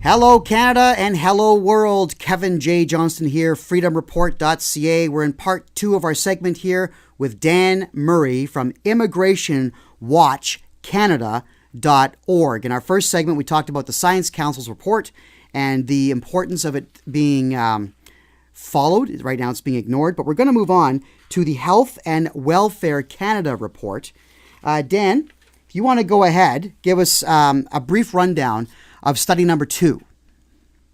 Hello, Canada, and hello, world. Kevin J. Johnston here, freedomreport.ca. We're in part 2 of our segment here with Dan Murray from immigrationwatchcanada.org. In our first segment, we talked about the Science Council's report and the importance of it being followed. Right now, it's being ignored, but we're going to move on to the Health and Welfare Canada report. Dan, if you want to go ahead, give us a brief rundown of study number 2.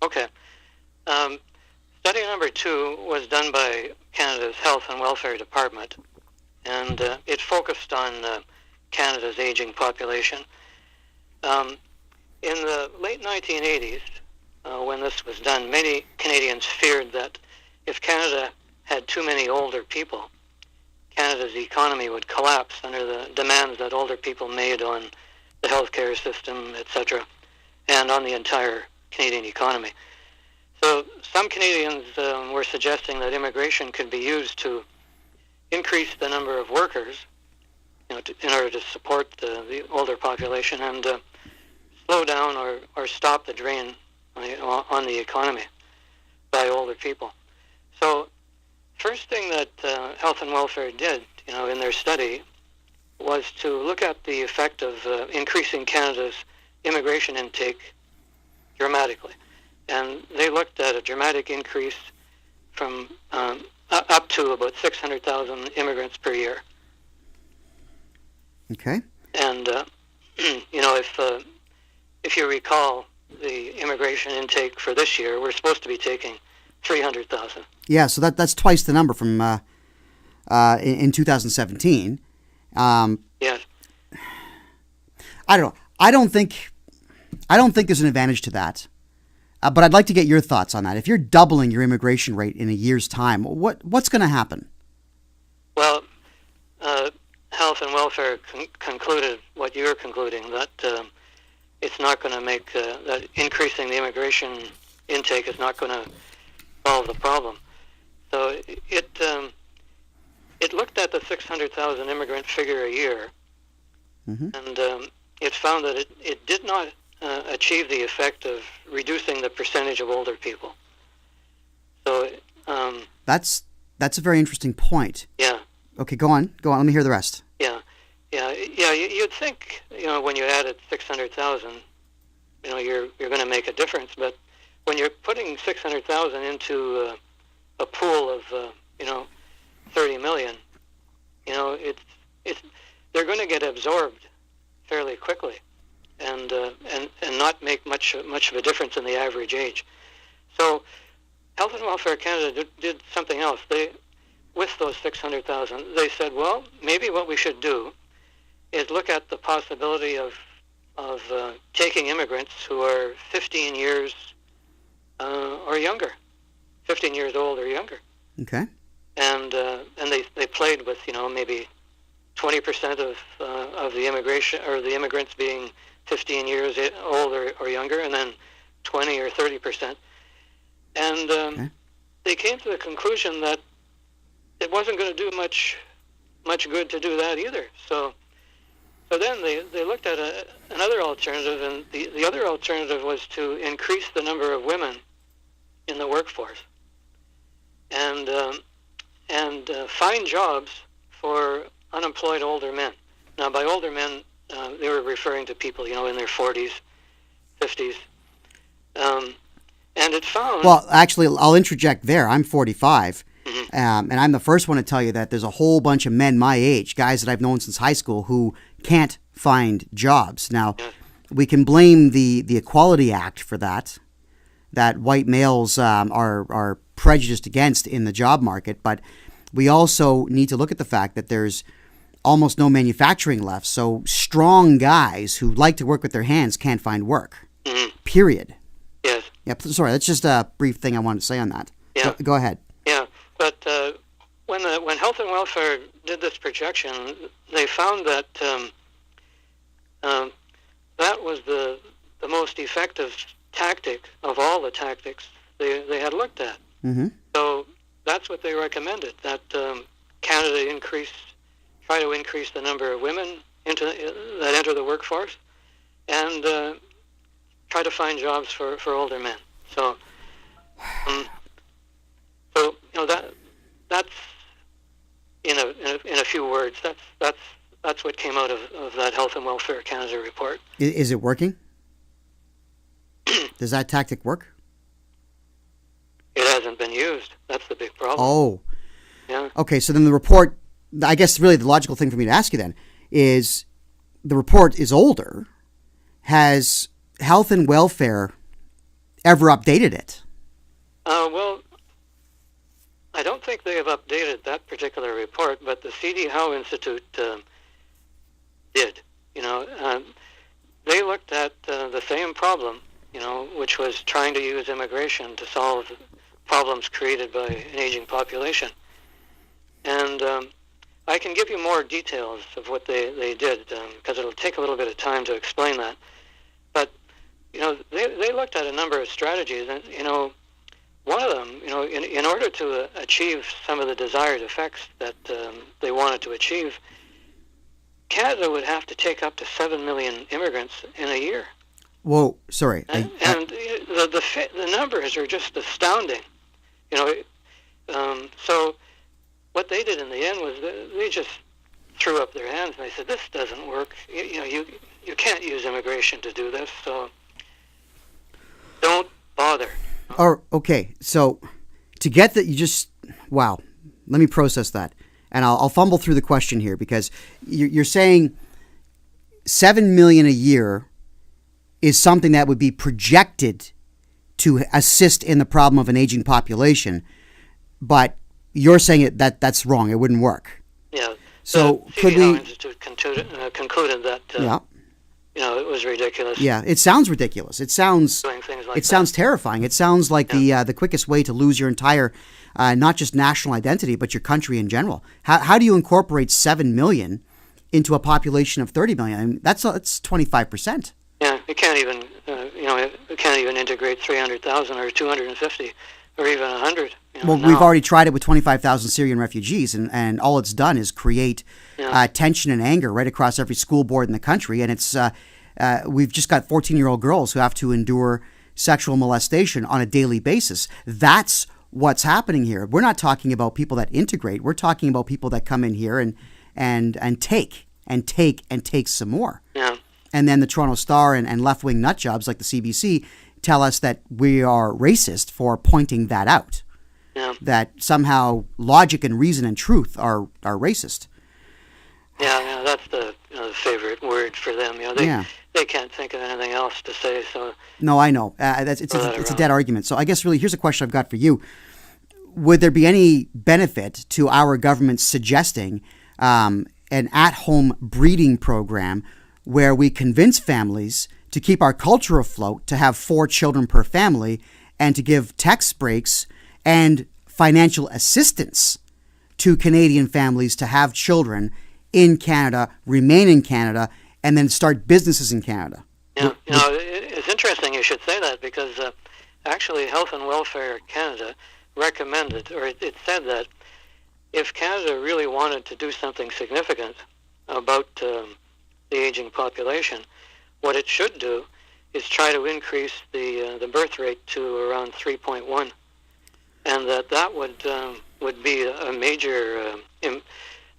Okay. Study number 2 was done by Canada's Health and Welfare Department, and it focused on Canada's aging population. In the late 1980s, when this was done, many Canadians feared that if Canada had too many older people, Canada's economy would collapse under the demands that older people made on the healthcare system, etc., and on the entire Canadian economy. So some Canadians were suggesting that immigration could be used to increase the number of workers, in order to support the older population and slow down or stop the drain on the economy by older people. So first thing that Health and Welfare did, in their study was to look at the effect of increasing Canada's immigration intake dramatically. And they looked at a dramatic increase from up to about 600,000 immigrants per year. Okay. And, if you recall, the immigration intake for this year, we're supposed to be taking 300,000. Yeah, so that's twice the number from in 2017. Yes. I don't know. I don't think there's an advantage to that, but I'd like to get your thoughts on that. If you're doubling your immigration rate in a year's time, what's going to happen? Well, Health and Welfare concluded what you're concluding, that it's not going to make that increasing the immigration intake is not going to solve the problem. So it looked at the 600,000 immigrant figure a year, and it found that it did not achieve the effect of reducing the percentage of older people. So that's a very interesting point. Yeah. Okay, go on. Let me hear the rest. Yeah. You'd think when you added 600,000, you're going to make a difference. But when you're putting 600,000 into a pool of 30 million, they're going to get absorbed fairly quickly, and not make much of a difference in the average age. So Health and Welfare Canada did something else. With those 600,000, they said, well, maybe what we should do is look at the possibility of taking immigrants who are 15 years or younger, 15 years old or younger. Okay. And they played with maybe 20% of the immigration or the immigrants being 15 years old or younger, and then 20 or 30%. And they came to the conclusion that it wasn't going to do much good to do that either. So then they looked at another alternative, and the other alternative was to increase the number of women in the workforce, and find jobs for unemployed older men. Now, by older men, they were referring to people, in their 40s, 50s. And it found... Well, actually, I'll interject there. I'm 45, and I'm the first one to tell you that there's a whole bunch of men my age, guys that I've known since high school, who can't find jobs. Now, we can blame the Equality Act for that white males are prejudiced against in the job market, but we also need to look at the fact that there's almost no manufacturing left, so strong guys who like to work with their hands can't find work. Period. Yes. Yeah, sorry, that's just a brief thing I wanted to say on that. Yeah. Go ahead. Yeah, but when Health and Welfare did this projection, they found that that was the most effective tactic of all the tactics they had looked at. So that's what they recommended, that Canada try to increase the number of women that enter the workforce, and try to find jobs for older men. So, so that's in a few words. That's what came out of that Health and Welfare Canada report. Is it working? Does that tactic work? It hasn't been used. That's the big problem. Oh. Yeah. Okay, so then the report, I guess really the logical thing for me to ask you then is, the report is older. Has Health and Welfare ever updated it? Well, I don't think they have updated that particular report, but the C.D. Howe Institute did. They looked at the same problem, which was trying to use immigration to solve problems created by an aging population. And I can give you more details of what they did, because it'll take a little bit of time to explain that. But, they looked at a number of strategies, and, one of them, in order to achieve some of the desired effects that they wanted to achieve, Canada would have to take up to 7 million immigrants in a year. Whoa, sorry. The numbers are just astounding. So what they did in the end was they just threw up their hands and they said, this doesn't work. You can't use immigration to do this, so don't bother. Okay, so to get that, wow, let me process that. And I'll fumble through the question here, because you're saying 7 million a year is something that would be projected to assist in the problem of an aging population, but you're saying that's wrong. It wouldn't work. Yeah. So the could CDL we Institute concluded that yeah. It was ridiculous. Yeah, it sounds ridiculous. It sounds doing things like sounds terrifying. It sounds like the quickest way to lose your entire not just national identity, but your country in general. How do you incorporate 7 million into a population of 30 million? I mean, that's 25%. Yeah, it can't even it can't even integrate 300,000 or 250 or even 100. Well, we've already tried it with 25,000 Syrian refugees, and all it's done is create tension and anger right across every school board in the country. And it's we've just got 14-year-old girls who have to endure sexual molestation on a daily basis. That's what's happening here. We're not talking about people that integrate. We're talking about people that come in here and take some more. Yeah. And then the Toronto Star and left-wing nut jobs like the CBC tell us that we are racist for pointing that out. Yeah. That somehow logic and reason and truth are racist. Yeah, that's the favorite word for them. They can't think of anything else to say. So no, I know it's a dead argument. So I guess really here's a question I've got for you: would there be any benefit to our government suggesting an at-home breeding program where we convince families to keep our culture afloat, to have 4 children per family, and to give tax breaks and financial assistance to Canadian families to have children in Canada, remain in Canada, and then start businesses in Canada? Yeah, it's interesting you should say that, because actually Health and Welfare Canada recommended, or it said that if Canada really wanted to do something significant about the aging population, what it should do is try to increase the birth rate to around 3.1, and that would be a major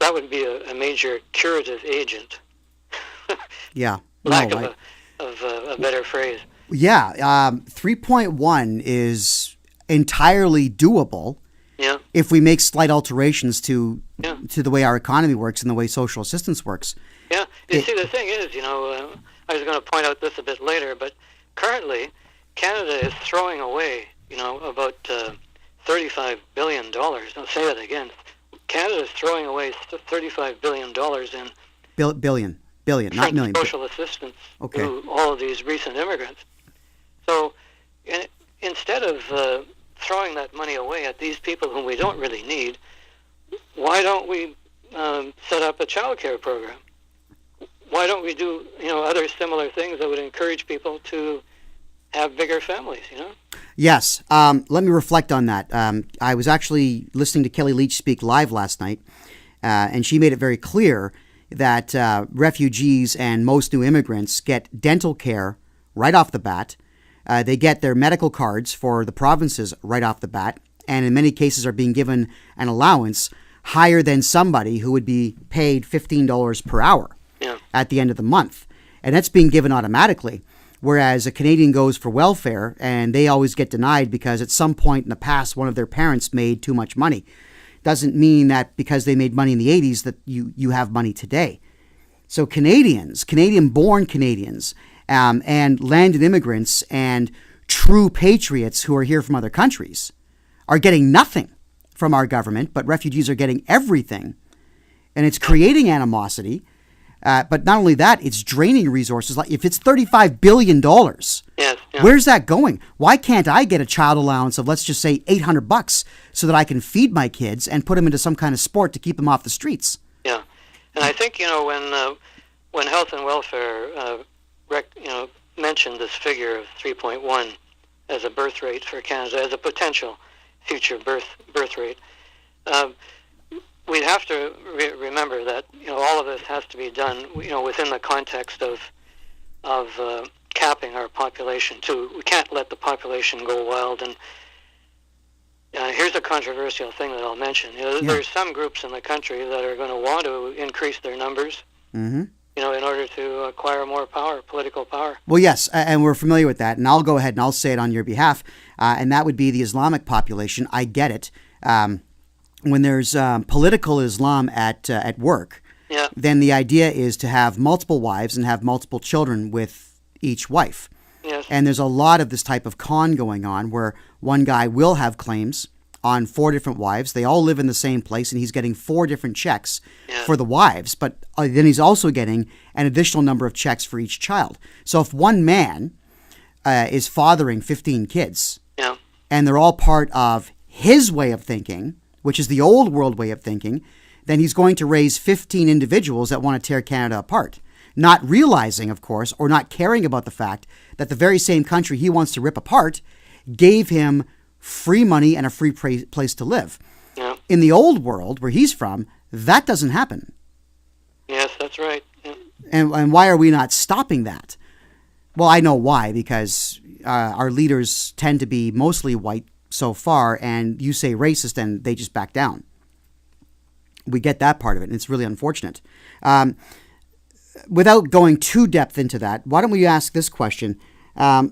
a major curative agent. Yeah, lack of a better phrase. Yeah, 3.1 is entirely doable. Yeah. If we make slight alterations to the way our economy works and the way social assistance works. Yeah. You see, the thing is, I was going to point out this a bit later, but currently Canada is throwing away, about $35 billion. I'll say that again. Canada is throwing away $35 billion in billion, not million. Social assistance to all of these recent immigrants. So instead of throwing that money away at these people whom we don't really need, why don't we set up a child care program? Why don't we do other similar things that would encourage people to have bigger families? Yes. Let me reflect on that. I was actually listening to Kelly Leach speak live last night, and she made it very clear that refugees and most new immigrants get dental care right off the bat. They get their medical cards for the provinces right off the bat, and in many cases are being given an allowance higher than somebody who would be paid $15 per hour at the end of the month. And that's being given automatically, whereas a Canadian goes for welfare and they always get denied because at some point in the past one of their parents made too much money. Doesn't mean that because they made money in the 80s that you have money today. So Canadians, Canadian-born Canadians, and landed immigrants and true patriots who are here from other countries are getting nothing from our government, but refugees are getting everything. And it's creating animosity. But not only that, it's draining resources. Like if it's $35 billion, where's that going? Why can't I get a child allowance of, let's just say, $800 so that I can feed my kids and put them into some kind of sport to keep them off the streets? Yeah. And I think, when Health and Welfare, mentioned this figure of 3.1 as a birth rate for Canada, as a potential future birth rate, we'd have to remember that all of this has to be done within the context of capping our population too. We can't let the population go wild. And here's a controversial thing that I'll mention. There's some groups in the country that are going to want to increase their numbers, in order to acquire more power, political power. Well, yes, and we're familiar with that. And I'll go ahead and I'll say it on your behalf. And that would be the Islamic population. I get it. When there's political Islam at work, then the idea is to have multiple wives and have multiple children with each wife. Yes. And there's a lot of this type of con going on where one guy will have claims on 4 different wives. They all live in the same place, and he's getting 4 different checks for the wives. But then he's also getting an additional number of checks for each child. So if one man is fathering 15 kids, and they're all part of his way of thinking, which is the old world way of thinking, then he's going to raise 15 individuals that want to tear Canada apart. Not realizing, of course, or not caring about the fact that the very same country he wants to rip apart gave him free money and a free place to live. Yeah. In the old world, where he's from, that doesn't happen. Yes, that's right. Yeah. And why are we not stopping that? Well, I know why, because our leaders tend to be mostly white so far, and you say racist and they just back down. We get that part of it, and it's really unfortunate. Without going too depth into that, why don't we ask this question? Let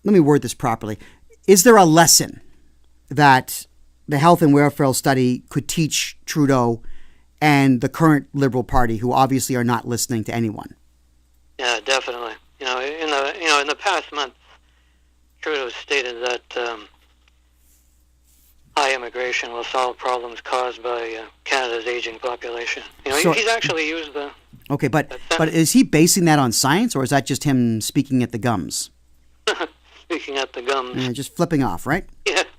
me word this properly. Is there a lesson that the health and welfare study could teach Trudeau and the current Liberal Party, who obviously are not listening to anyone? Yeah, definitely. In the past month, Trudeau stated that high immigration will solve problems caused by Canada's aging population. He's actually used the. Okay, but is he basing that on science, or is that just him speaking at the gums? Speaking at the gums. Yeah, just flipping off, right?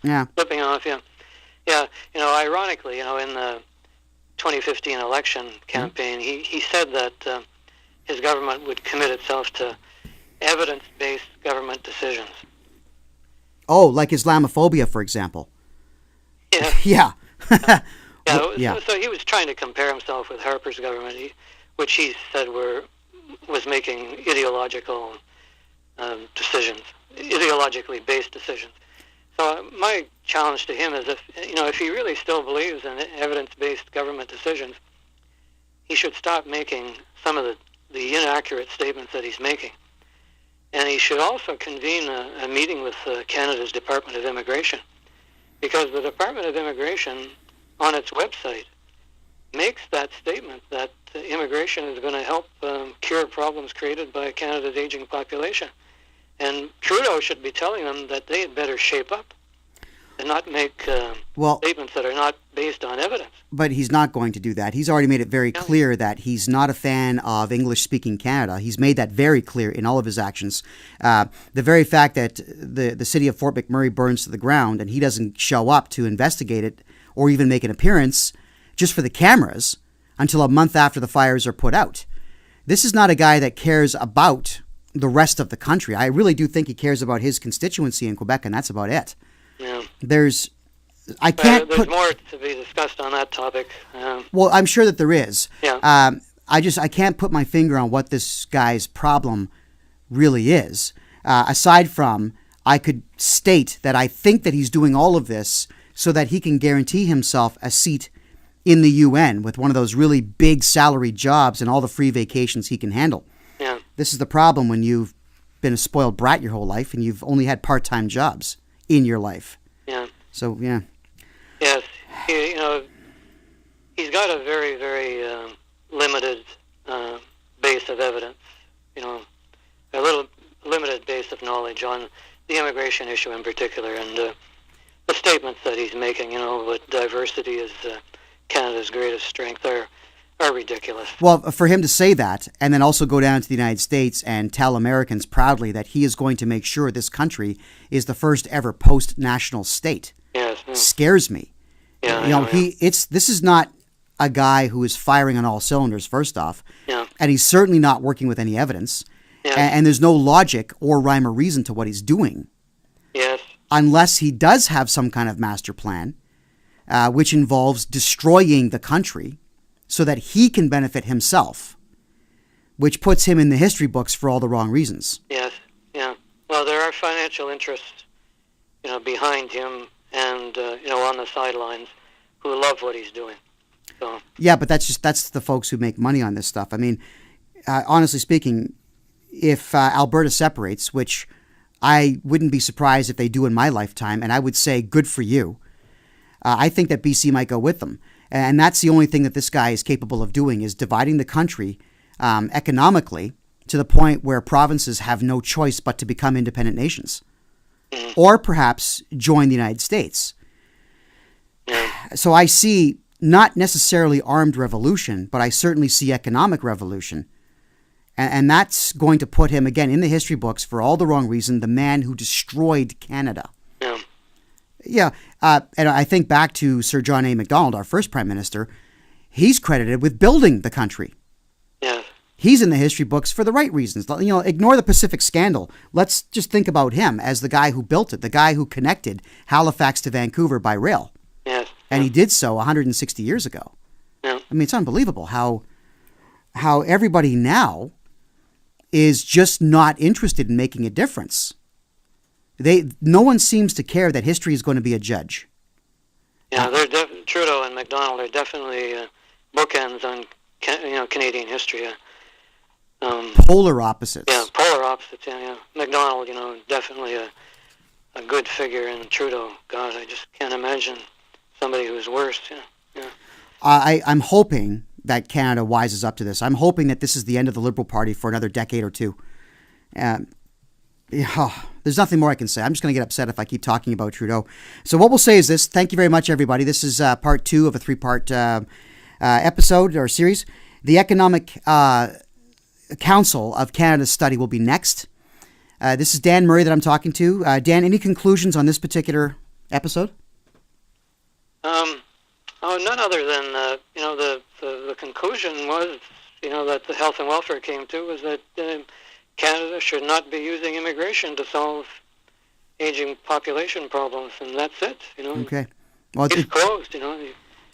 Yeah. Flipping off. Yeah. Yeah. Ironically, in the 2015 election campaign, he said that his government would commit itself to evidence-based government decisions. Oh, like Islamophobia, for example. Yeah. Yeah. So he was trying to compare himself with Harper's government, which he said was making ideological decisions, ideologically based decisions. So my challenge to him is if he really still believes in evidence-based government decisions, he should stop making some of the inaccurate statements that he's making. And he should also convene a meeting with Canada's Department of Immigration, because the Department of Immigration on its website makes that statement that immigration is going to help cure problems created by Canada's aging population. And Trudeau should be telling them that they had better shape up and not make statements that are not based on evidence. But he's not going to do that. He's already made it very clear that he's not a fan of English-speaking Canada. He's made that very clear in all of his actions. The very fact that the city of Fort McMurray burns to the ground and he doesn't show up to investigate it or even make an appearance just for the cameras until a month after the fires are put out. This is not a guy that cares about the rest of the country. I really do think he cares about his constituency in Quebec, and that's about it. Yeah. There's more to be discussed on that topic. Well, I'm sure that there is. Yeah. I can't put my finger on what this guy's problem really is. Aside from, I could state that I think that he's doing all of this so that he can guarantee himself a seat in the UN with one of those really big salaried jobs and all the free vacations he can handle. Yeah. This is the problem when you've been a spoiled brat your whole life and you've only had part-time jobs in your life. Yeah. So, yeah. Yes. He's got a very, very limited base of evidence, a little limited base of knowledge on the immigration issue in particular, and the statements that he's making, that diversity is Canada's greatest strength are ridiculous. Well, for him to say that and then also go down to the United States and tell Americans proudly that he is going to make sure this country is the first ever post-national state scares me. Yeah, this is not a guy who is firing on all cylinders, first off, and he's certainly not working with any evidence, and there's no logic or rhyme or reason to what he's doing. Yes. Unless he does have some kind of master plan, which involves destroying the country so that he can benefit himself, which puts him in the history books for all the wrong reasons. Yes, yeah. Well, there are financial interests, behind him and, on the sidelines who love what he's doing. So. Yeah, but that's the folks who make money on this stuff. I mean, honestly speaking, if Alberta separates, which I wouldn't be surprised if they do in my lifetime, and I would say good for you, I think that BC might go with them. And that's the only thing that this guy is capable of doing, is dividing the country economically to the point where provinces have no choice but to become independent nations. Or perhaps join the United States. So I see not necessarily armed revolution, but I certainly see economic revolution. And that's going to put him, again, in the history books for all the wrong reason, the man who destroyed Canada. Yeah, and I think back to Sir John A. Macdonald, our first prime minister. He's credited with building the country. Yeah. He's in the history books for the right reasons. Ignore the Pacific scandal. Let's just think about him as the guy who built it, the guy who connected Halifax to Vancouver by rail. Yes. And he did so 160 years ago. Yeah. I mean, it's unbelievable how everybody now is just not interested in making a difference. No one seems to care that history is going to be a judge. Yeah, Trudeau and Macdonald are definitely bookends on Canadian history. Polar opposites. Yeah, polar opposites. Yeah. Macdonald, definitely a good figure, and Trudeau, God, I just can't imagine somebody who's worse. Yeah. I'm hoping that Canada wises up to this. I'm hoping that this is the end of the Liberal Party for another decade or two. There's nothing more I can say. I'm just going to get upset if I keep talking about Trudeau. So what we'll say is this. Thank you very much, everybody. This is part 2 of a 3-part episode or series. The Economic Council of Canada's study will be next. This is Dan Murray that I'm talking to. Dan, any conclusions on this particular episode? None other than, the conclusion was, that the health and welfare came to was that Canada should not be using immigration to solve aging population problems, and that's it. Okay. Well, it's closed.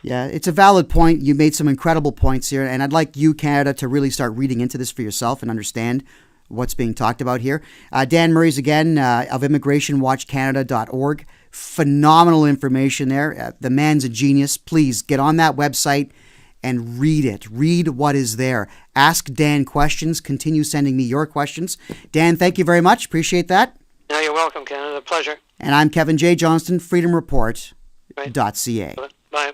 Yeah, it's a valid point. You made some incredible points here, and I'd like you, Canada, to really start reading into this for yourself and understand what's being talked about here. Dan Murray's again of immigrationwatchcanada.org. Phenomenal information there. The man's a genius. Please get on that website and read it. Read what is there. Ask Dan questions. Continue sending me your questions. Dan, thank you very much. Appreciate that. Yeah, you're welcome, Canada. Pleasure. And I'm Kevin J. Johnston, freedomreport.ca. Bye.